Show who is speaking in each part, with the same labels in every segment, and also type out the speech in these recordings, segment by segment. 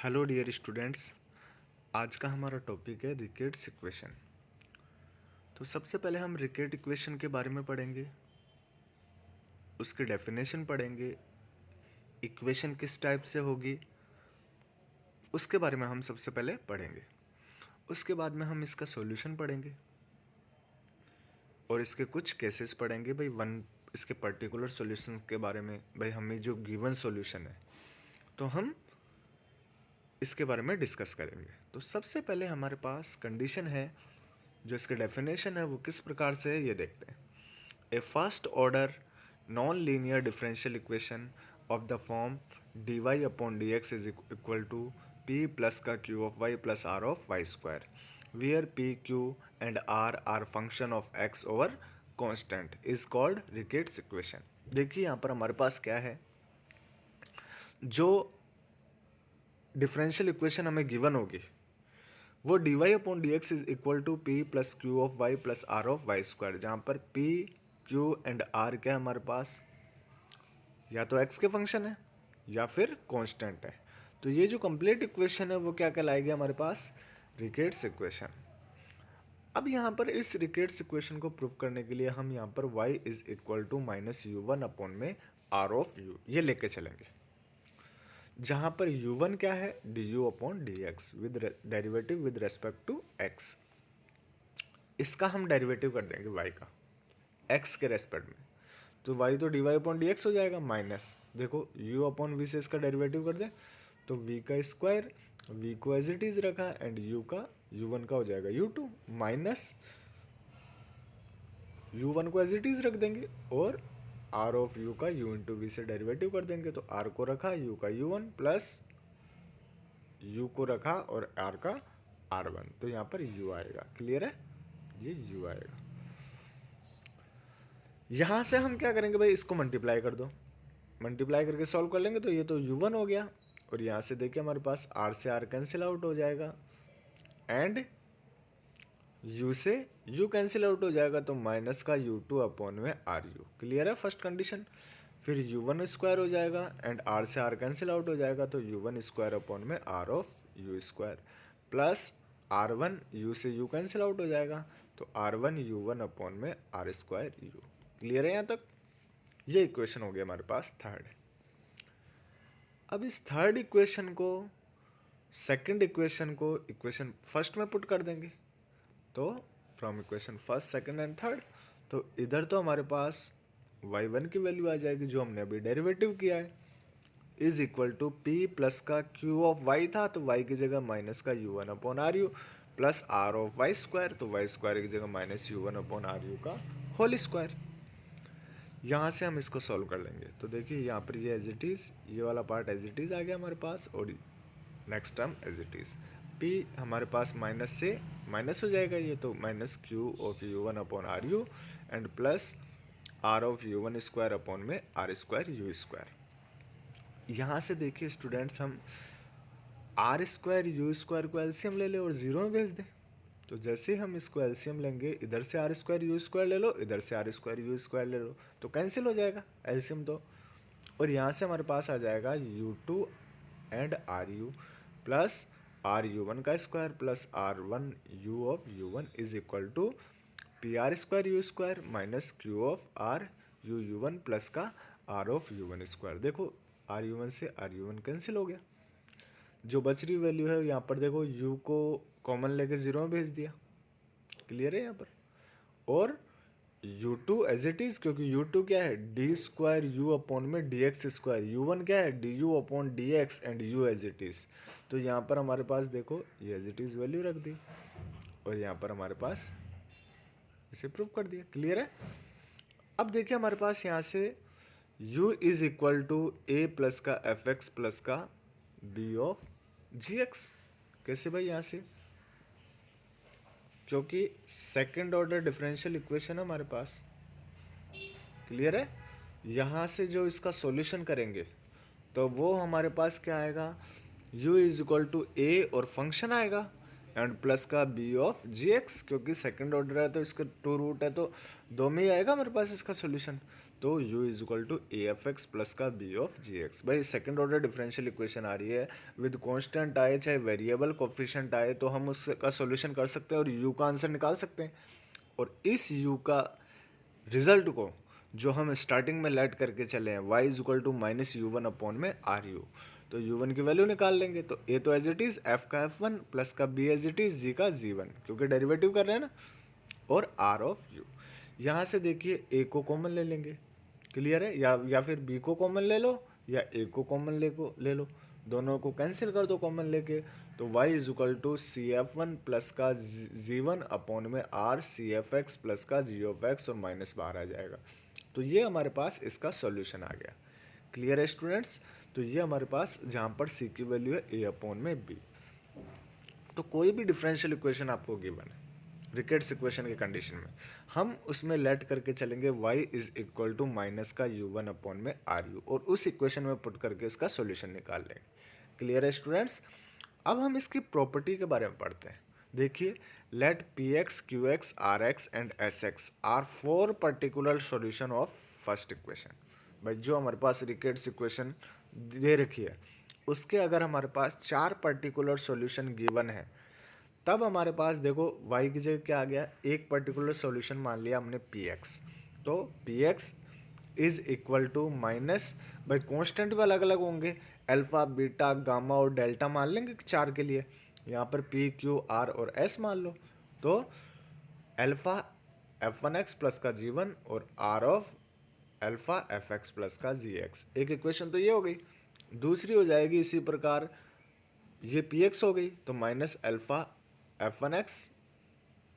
Speaker 1: Hello dear students. आज का हमारा टॉपिक है रिकेट्स इक्वेशन। तो सबसे पहले हम रिकेट इक्वेशन के बारे में पढ़ेंगे, उसकी डेफिनेशन पढ़ेंगे, इक्वेशन किस टाइप से होगी उसके बारे में हम सबसे पहले पढ़ेंगे। उसके बाद में हम इसका सॉल्यूशन पढ़ेंगे और इसके कुछ केसेस पढ़ेंगे। इसके पर्टिकुलर सॉल्यूशन के बारे में, हमें जो गिवन सॉल्यूशन है तो हम इसके बारे में डिस्कस करेंगे। तो सबसे पहले हमारे पास कंडीशन है, जो इसकी डेफिनेशन है वो किस प्रकार से है ये देखते हैं। A first order non linear differential equation of the form dy upon D x is equal to P plus का Q of Y plus are of Y square, where P Q and R function of X over constant is called Riccati's equation. देखिए यहाँ पर हमारे पास क्या है, जो differential equation हमें given होगी वो d y upon D x is equal to P plus q of Y plus are of Y square, जहाँ पर पी क्यू एंड आर क्या है हमारे पास, या तो एक्स के फंक्शन है या फिर कांस्टेंट है। तो ये जो कंप्लीट इक्वेशन है वो क्या कहलाएगी हमारे पास, रिकेट्स इक्वेशन। अब यहाँ पर इस रिकेट्स इक्वेशन को प्रूव करने के लिए हम यहाँ पर y is equal to minus u one upon में आर ऑफ यू ये लेके चलेंगे, जहाँ पर u1 क्या है, d u upon D x with derivative with respect to x। इसका हम डेरिवेटिव कर देंगे y का x के रेस्पेक्ट में, तो y तो d y upon D x हो जाएगा, माइनस देखो u अपॉन वी से इसका डेरिवेटिव कर दें तो v का स्क्वायर, v को एज इट इज रखा एंड u का u1 का हो जाएगा u2, माइनस u1 को एज इट इज रख देंगे और r ऑफ u का u इंटू वी से डेरिवेटिव कर देंगे, तो r को रखा u का u1 प्लस u को रखा और r का r1, तो यहाँ पर u आएगा। क्लियर है, ये u आएगा। यहाँ से हम क्या करेंगे भाई, इसको मल्टीप्लाई कर दो, मल्टीप्लाई करके सॉल्व कर लेंगे तो ये तो u1 हो गया, और यहाँ से देखिए हमारे पास r से r कैंसिल आउट हो जाएगा एंड u से u कैंसिल आउट हो जाएगा, तो माइनस का u2 अपॉन में ru। क्लियर है फर्स्ट कंडीशन। फिर u1 स्क्वायर हो जाएगा एंड r से r कैंसिल आउट हो जाएगा, तो u1 स्क्वायर अपॉन में r of u square plus r1 u से u कैंसिल आउट हो जाएगा, तो r1 u1 अपॉन में r स्क्वायर u। क्लियर है यहाँ तक, ये इक्वेशन हो गया हमारे पास थर्ड। अब इस थर्ड इक्वेशन को सेकंड इक्वेशन को इक्वेशन फर्स्ट में पुट कर देंगे, तो from equation first second and third, तो इधर तो हमारे पास y1 की वैल्यू आ जाएगी जो हमने अभी डेरिवेटिव किया है, is equal to p plus का q ऑफ y था तो y की जगह माइनस का u1 upon r you plus r of Y square, तो वाई स्क्वायर की जगह minus u1 upon r u का होल स्क्वायर। यहाँ से हम इसको सॉल्व कर लेंगे, तो देखिए यहाँ पर ये एज इट इज़, ये वाला पार्ट एज इट इज़ आ गया हमारे पास, और next term as it is p हमारे पास माइनस से माइनस हो जाएगा, ये तो minus q of u1 upon r u and plus r of u1 square upon में r स्क्वायर u स्क्वायर। यहाँ से देखिए स्टूडेंट्स, हम r स्क्वायर u स्क्वायर को एलसीएम ले लें और जीरो में भेज दें, तो जैसे हम इसको एलसीएम लेंगे, इधर से आर स्क्वायर यू स्क्वायर ले लो, इधर से आर स्क्वायर यू स्क्वायर ले लो, तो कैंसिल हो जाएगा एलसीएम तो, और यहाँ से हमारे पास आ जाएगा u2 and R you plus R U one का square plus R one U of u1 is equal to P R square U square minus Q of R U one plus का R of u1 square. देखो R U one से R U one cancel हो गया, जो बच रही value है यहाँ पर देखो u को कॉमन लेके जीरो में भेज दिया। क्लियर है यहाँ पर, और u2 एज इट इज़, क्योंकि u2 क्या है, डी स्क्वायर यू अपॉन में डी एक्स स्क्वायर, u1 क्या है, d u upon D x and u as it is, तो यहाँ पर हमारे पास देखो ये एज इट इज़ वैल्यू रख दी और यहाँ पर हमारे पास इसे प्रूव कर दिया। क्लियर है। अब देखिए हमारे पास यहाँ से u is equal to a plus का एफ एक्स प्लस का बी ऑफ जी एक्स। कैसे भाई, यहाँ से क्योंकि सेकंड ऑर्डर डिफरेंशियल इक्वेशन है हमारे पास। क्लियर है। यहाँ से जो इसका सॉल्यूशन करेंगे तो वो हमारे पास क्या आएगा, u इज इक्वल टू ए और फंक्शन आएगा एंड प्लस का b ऑफ जी एक्स, क्योंकि सेकेंड ऑर्डर है तो इसका टू रूट है तो दो में ही आएगा हमारे पास इसका सॉल्यूशन। तो u is equal to a f x plus का बी ऑफ जी एक्स। भाई सेकेंड ऑर्डर डिफरेंशियल इक्वेशन आ रही है विद कांस्टेंट आए चाहे वेरिएबल कोफिशिएंट आए तो हम उसका सॉल्यूशन कर सकते हैं और u का आंसर निकाल सकते हैं। और इस u का रिजल्ट को जो हम स्टार्टिंग में लेट करके चले हैं y is equal to minus u one upon में आर यू, तो u1 की वैल्यू निकाल लेंगे। तो a तो एज इट इज़ f का f1 प्लस का b as it is g का g1 क्योंकि डेरिवेटिव कर रहे हैं ना, और r ऑफ u। यहाँ से देखिए a को कॉमन ले लेंगे, क्लियर है, या फिर b को कॉमन ले लो या a को कॉमन ले लो, दोनों को कैंसिल कर दो कॉमन लेके। तो y is equal to c f one plus का g1 अपॉन में r c f x plus का g ऑफ x और माइनस बाहर आ जाएगा। तो ये हमारे पास इसका सॉल्यूशन आ गया। क्लियर है स्टूडेंट्स? तो ये हमारे पास जहाँ पर c की वैल्यू है a अपॉन में b। तो कोई भी डिफरेंशियल इक्वेशन आपको गिवन है रिकेट्स इक्वेशन के कंडीशन में, हम उसमें लेट करके चलेंगे y is equal to minus का u1 अपॉन में आर यू, और उस इक्वेशन में पुट करके इसका सॉल्यूशन निकाल लेंगे। क्लियर है स्टूडेंट्स? अब हम इसकी प्रॉपर्टी के बारे में पढ़ते हैं। देखिए, let p x q x r x and s x are 4 particular solution of first equation. भाई जो हमारे पास रिकेट्स इक्वेशन दे रखी है उसके अगर हमारे पास 4 पर्टिकुलर सॉल्यूशन गिवन है, तब हमारे पास देखो y की जगह क्या आ गया, एक पर्टिकुलर सॉल्यूशन मान लिया हमने पी एक्स, तो p x is equal to minus, भाई कॉन्स्टेंट भी अलग अलग होंगे, अल्फा बीटा गामा और डेल्टा मान लेंगे 4 के लिए, यहाँ पर पी क्यू आर और एस मान लो। तो alpha f one x plus का जी वन और r of alpha f x plus का जी एक्स। एक इक्वेशन तो ये हो गई। दूसरी हो जाएगी इसी प्रकार, ये पी एक्स हो गई तो minus alpha f one x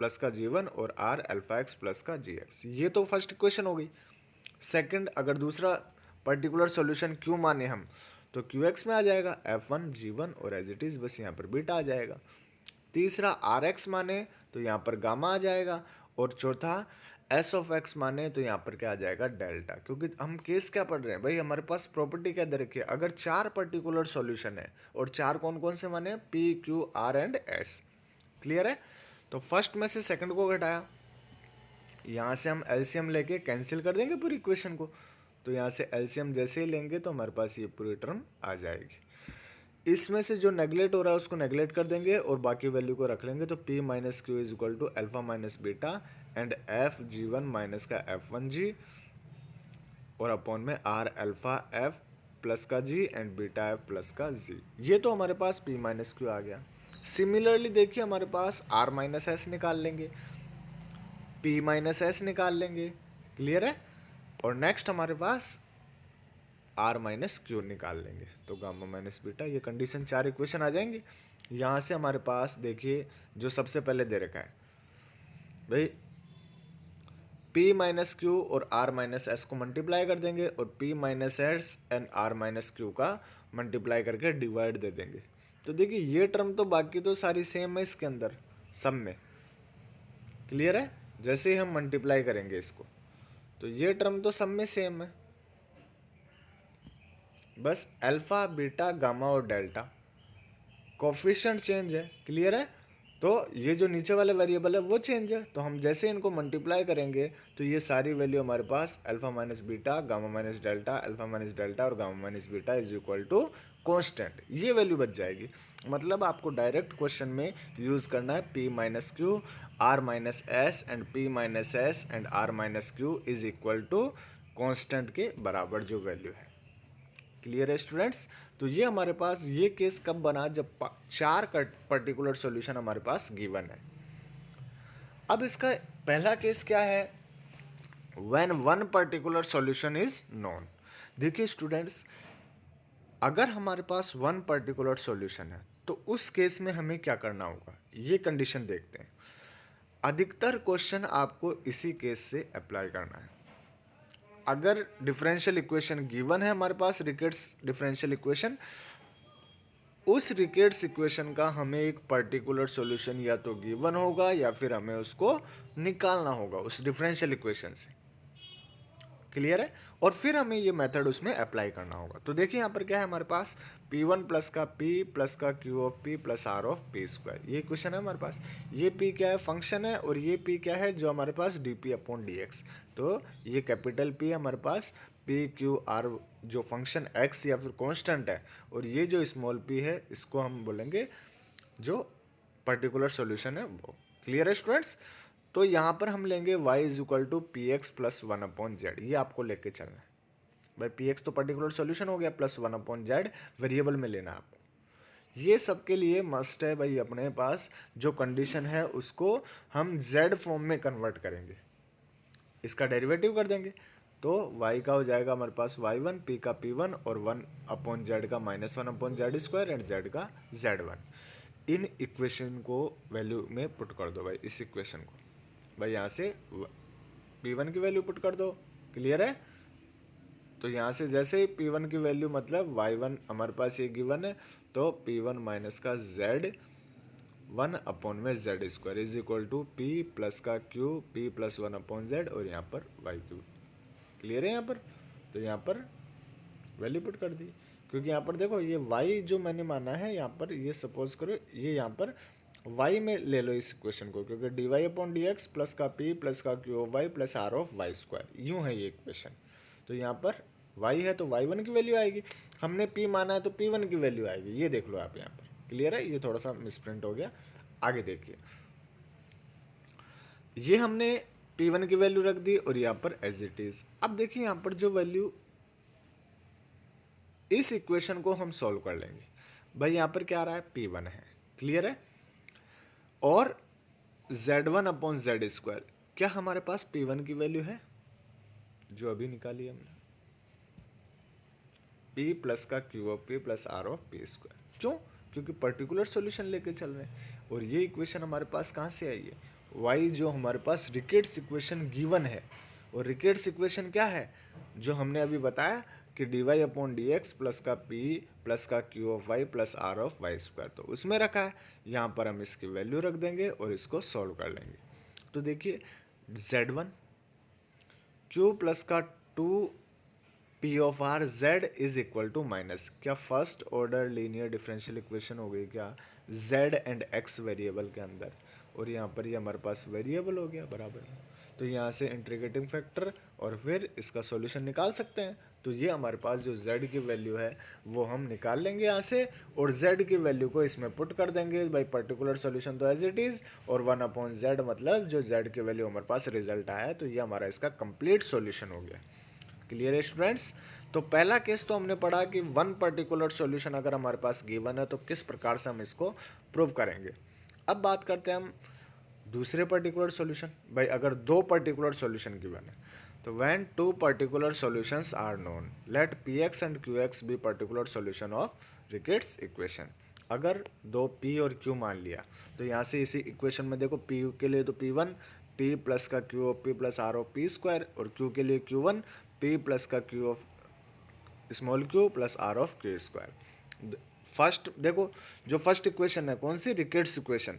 Speaker 1: plus का जी वन और आर अल्फा एक्स प्लस का जी एक्स। ये तो फर्स्ट इक्वेशन हो गई। सेकंड, अगर दूसरा पर्टिकुलर सॉल्यूशन क्यू माने हम तो क्यू एक्स में आ जाएगा एफ वन जी वन और एज इट इज़ बस यहाँ पर बीटा आ जाएगा। तीसरा आर एक्स माने तो यहाँ पर गामा आ जाएगा, और चौथा एस ऑफ एक्स माने तो यहाँ पर क्या आ जाएगा, डेल्टा। क्योंकि हम केस क्या पढ़ रहे हैं भाई, हमारे पास प्रॉपर्टी क्या दे रखी है, अगर 4 पर्टिकुलर सॉल्यूशन है और 4 कौन कौन से माने, P q are and S. Clear है? तो फर्स्ट में से सेकंड को घटाया, यहाँ से हम एलसीएम लेके कैंसिल कर देंगे पूरी इक्वेशन को, तो यहाँ से एलसीएम जैसे ही लेंगे तो हमारे पास ये पूरी टर्म आ जाएगी। इसमें से जो नेगलेक्ट हो रहा है उसको नेगलेक्ट कर देंगे और बाकी वैल्यू को रख लेंगे। तो p minus q is equal to alpha minus beta and F G one minus का एफ वन जी और अपॉन में आर अल्फा एफ प्लस का G and beta F plus का जी। ये तो हमारे पास p माइनस क्यू आ गया। सिमिलरली देखिए हमारे पास r माइनस एस निकाल लेंगे, p माइनस एस निकाल लेंगे। क्लियर है? और नेक्स्ट हमारे पास आर माइनस क्यू निकाल लेंगे, तो गामा माइनस बीटा। ये कंडीशन 4 इक्वेशन आ जाएंगे। यहाँ से हमारे पास देखिए जो सबसे पहले दे रखा है भाई, P माइनस क्यू और R माइनस एस को मल्टीप्लाई कर देंगे और P minus s and R minus Q का मल्टीप्लाई करके डिवाइड दे देंगे। तो देखिए ये टर्म तो बाकी तो सारी सेम है इसके अंदर सब में। क्लियर है? जैसे ही हम मल्टीप्लाई करेंगे इसको तो ये टर्म तो सब में सेम है, बस अल्फा बीटा गामा और डेल्टा कोफिशिएंट चेंज है। क्लियर है? तो ये जो नीचे वाले वेरिएबल है वो चेंज है, तो हम जैसे इनको मल्टीप्लाई करेंगे तो ये सारी वैल्यू हमारे पास alpha minus beta gamma minus delta alpha minus delta और gamma minus beta is equal to constant, ये वैल्यू बच जाएगी। मतलब आपको डायरेक्ट क्वेश्चन में यूज़ करना है P minus q r minus s and P minus s and r minus q is equal to constant के बराबर जो वैल्यू है। क्लियर है स्टूडेंट्स? तो ये हमारे पास ये केस कब बना, जब 4 पर्टिकुलर सॉल्यूशन हमारे पास गिवन है। अब इसका पहला केस क्या है, when one particular solution is known. देखिए स्टूडेंट्स, अगर हमारे पास वन पर्टिकुलर सॉल्यूशन है तो उस केस में हमें क्या करना होगा, ये कंडीशन देखते हैं। अधिकतर क्वेश्चन आपको इसी केस से अप्लाई करना है। अगर डिफरेंशियल इक्वेशन गिवन है हमारे पास, रिकेट्स डिफरेंशियल इक्वेशन, उस रिकेट्स इक्वेशन का हमें एक पर्टिकुलर सॉल्यूशन या तो गिवन होगा या फिर हमें उसको निकालना होगा उस डिफरेंशियल इक्वेशन से। क्लियर है? और फिर हमें ये मेथड उसमें अप्लाई करना होगा। तो देखिए यहाँ पर क्या है हमारे पास, P1 प्लस का P प्लस का Q of P plus R of P square, ये इक्वेशन है हमारे पास। ये P क्या है, फंक्शन है, और ये P क्या है, जो हमारे पास dP अपॉन dx। तो ये कैपिटल पी हमारे पास पी क्यू आर जो फंक्शन एक्स या फिर कांस्टेंट है, और ये जो स्मॉल पी है इसको हम बोलेंगे जो पर्टिकुलर सॉल्यूशन है वो। क्लियर है स्टूडेंट्स? तो यहाँ पर हम लेंगे y is equal to p x plus 1/z, ये आपको लेके चलना है भाई। पी एक्स तो पर्टिकुलर सॉल्यूशन हो गया, प्लस 1/z वेरिएबल में लेना है आपको। ये सबके लिए मस्ट है भाई, अपने पास जो कंडीशन है उसको हम z फॉर्म में कन्वर्ट करेंगे, इसका डेरिवेटिव कर देंगे। तो y का हो जाएगा हमारे पास y1, p का p1 और 1/z का -1/z² एंड z का z1। इन इक्वेशन को वैल्यू में पुट कर दो भाई, इस इक्वेशन को भाई यहाँ से p1 की वैल्यू पुट कर दो। क्लियर है? तो यहाँ से जैसे ही p1 की वैल्यू मतलब y1 हमारे पास ये गिवन है, तो p1 माइनस का z1/z² is equal to p plus का q p प्लस 1/z और यहाँ पर y3। क्लियर है यहाँ पर? तो यहाँ पर वैल्यू पुट कर दी, क्योंकि यहाँ पर देखो ये y जो मैंने माना है यहाँ पर, ये सपोज करो ये यहाँ पर y में ले लो इस इक्वेशन को, क्योंकि dy/dx प्लस का p प्लस का q of y plus r of y², यूँ है ये इक्वेशन। तो यहाँ पर y है तो y1 की वैल्यू आएगी, हमने p माना है तो p1 की वैल्यू आएगी, ये देख लो आप यहाँ पर। क्लियर है? ये थोड़ा सा मिसप्रिंट हो गया, आगे देखिए। ये हमने p1 की वैल्यू रख दी और यहाँ पर एज इट इज। अब देखिए यहाँ पर जो वैल्यू, इस इक्वेशन को हम सॉल्व कर लेंगे भाई। यहाँ पर क्या आ रहा है? p1 है। क्लियर है? और z1/z², क्या हमारे पास p1 की वैल्यू है जो अभी निकाली हमने, p प्लस का q of p plus r of p²। क्यों? क्योंकि पर्टिकुलर सॉल्यूशन लेके चल रहे हैं, और ये इक्वेशन हमारे पास कहाँ से आई है? y जो हमारे पास रिकेट्स इक्वेशन गिवन है, और रिकेट्स इक्वेशन क्या है जो हमने अभी बताया कि dy/dx प्लस का p प्लस का q of y plus r of y², तो उसमें रखा है। यहाँ पर हम इसकी वैल्यू रख देंगे और इसको सॉल्व कर लेंगे। तो देखिए z1 q प्लस का 2p ऑफ r z is equal to minus, क्या first order linear differential equation हो गई क्या z एंड x वेरिएबल के अंदर, और यहाँ पर ये हमारे पास वेरिएबल हो गया बराबर। तो यहाँ से इंटीग्रेटिंग फैक्टर और फिर इसका सॉल्यूशन निकाल सकते हैं। तो ये हमारे पास जो z की वैल्यू है वो हम निकाल लेंगे यहाँ से, और z की वैल्यू को इसमें पुट कर देंगे भाई। पर्टिकुलर सॉल्यूशन तो एज इट इज़, और 1/z मतलब जो z की वैल्यू हमारे पास रिजल्ट आया है, तो ये हमारा इसका कंप्लीट सॉल्यूशन हो गया। क्लियर है स्टूडेंट्स? तो पहला केस तो हमने पढ़ा कि वन पर्टिकुलर सॉल्यूशन अगर हमारे पास गिवन है तो किस प्रकार से हम इसको प्रूव करेंगे। अब बात करते हैं हम दूसरे पर्टिकुलर सॉल्यूशन। भाई अगर दो पर्टिकुलर सॉल्यूशन गिवन है, तो when two particular solutions are known let px and qx be particular solution of Riccati's equation. अगर दो p और q मान लिया, तो यहाँ से इसी इक्वेशन में देखो p के लिए तो p1 p प्लस का q of p plus r of p², और q के लिए q1 p प्लस का q of small q plus r of q²। First देखो जो फर्स्ट इक्वेशन है कौन सी? रिकेट्स इक्वेशन,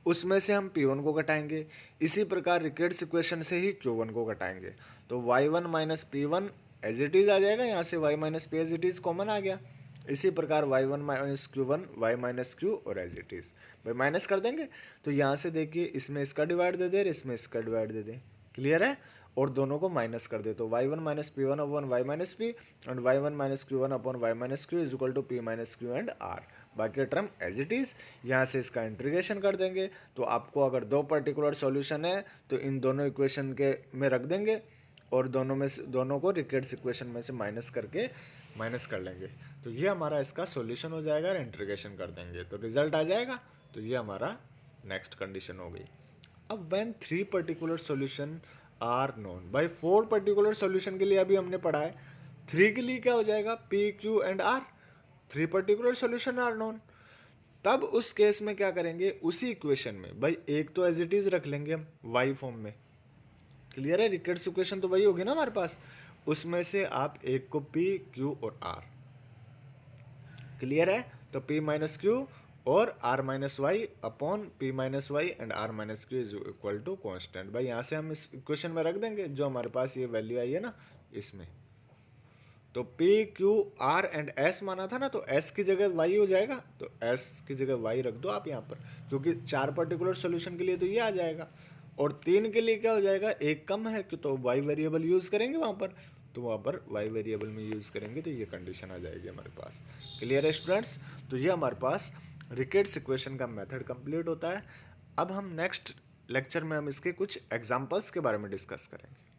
Speaker 1: उसमें से हम p1 को घटाएंगे। इसी प्रकार रिकेट्स इक्वेशन से ही q1 को घटाएंगे, तो y1 minus p1 as it is आ जाएगा। यहाँ से y minus p as it is common आ गया। इसी प्रकार y1 minus q1 y minus q और एज इट इज़ भाई माइनस कर देंगे। तो यहाँ से देखिए इसमें इसका डिवाइड दे दे, इसमें इसका डिवाइड दे दें। क्लियर है? और दोनों को माइनस कर दे, तो y1 minus p1 upon y minus p and y1 minus q1 upon y minus q is equal to p minus q and r। बाकी टर्म एज इट इज़। यहाँ से इसका इंटीग्रेशन कर देंगे, तो आपको अगर दो पर्टिकुलर सॉल्यूशन है तो इन दोनों इक्वेशन के में रख देंगे, और दोनों को रिकेट्स इक्वेशन में से माइनस करके माइनस कर लेंगे। तो ये हमारा इसका सॉल्यूशन हो जाएगा, और इंटीग्रेशन कर देंगे तो रिजल्ट आ जाएगा। तो ये हमारा नेक्स्ट कंडीशन हो गई। अब when three particular solution are known, भाई फोर पर्टिकुलर सॉल्यूशन के लिए अभी हमने पढ़ा है, थ्री के लिए क्या हो जाएगा? P Q and r, three particular solution are known. तब उस केस में क्या करेंगे? उसी इक्वेशन में भाई एक तो एज इट इज रख लेंगे हम वाई फॉर्म में। क्लियर है? रिकेट्स इक्वेशन तो वही होगी ना हमारे पास, उसमें से आप एक को पी क्यू और आर। क्लियर है? तो पी माइनस क्यू और r minus y upon p minus y and r minus q is equal to constant. भाई यहाँ से हम इस इक्वेशन में रख देंगे जो हमारे पास ये वैल्यू आई है ना इसमें। तो P q are and S माना था ना, तो एस की जगह वाई हो जाएगा, तो एस की जगह वाई रख दो आप यहाँ पर, क्योंकि चार पर्टिकुलर सॉल्यूशन के लिए तो ये आ जाएगा। और 3 के लिए क्या हो जाएगा, एक कम है कि तो वाई वेरिएबल यूज़ करेंगे वहाँ पर, तो वहाँ पर वाई वेरिएबल में यूज़ करेंगे तो ये कंडीशन आ जाएगी हमारे पास। क्लियर है स्टूडेंट्स? तो ये हमारे पास रिकेट्स इक्वेशन का मेथड कंप्लीट होता है। अब हम नेक्स्ट लेक्चर में हम इसके कुछ एग्जांपल्स के बारे में डिस्कस करेंगे।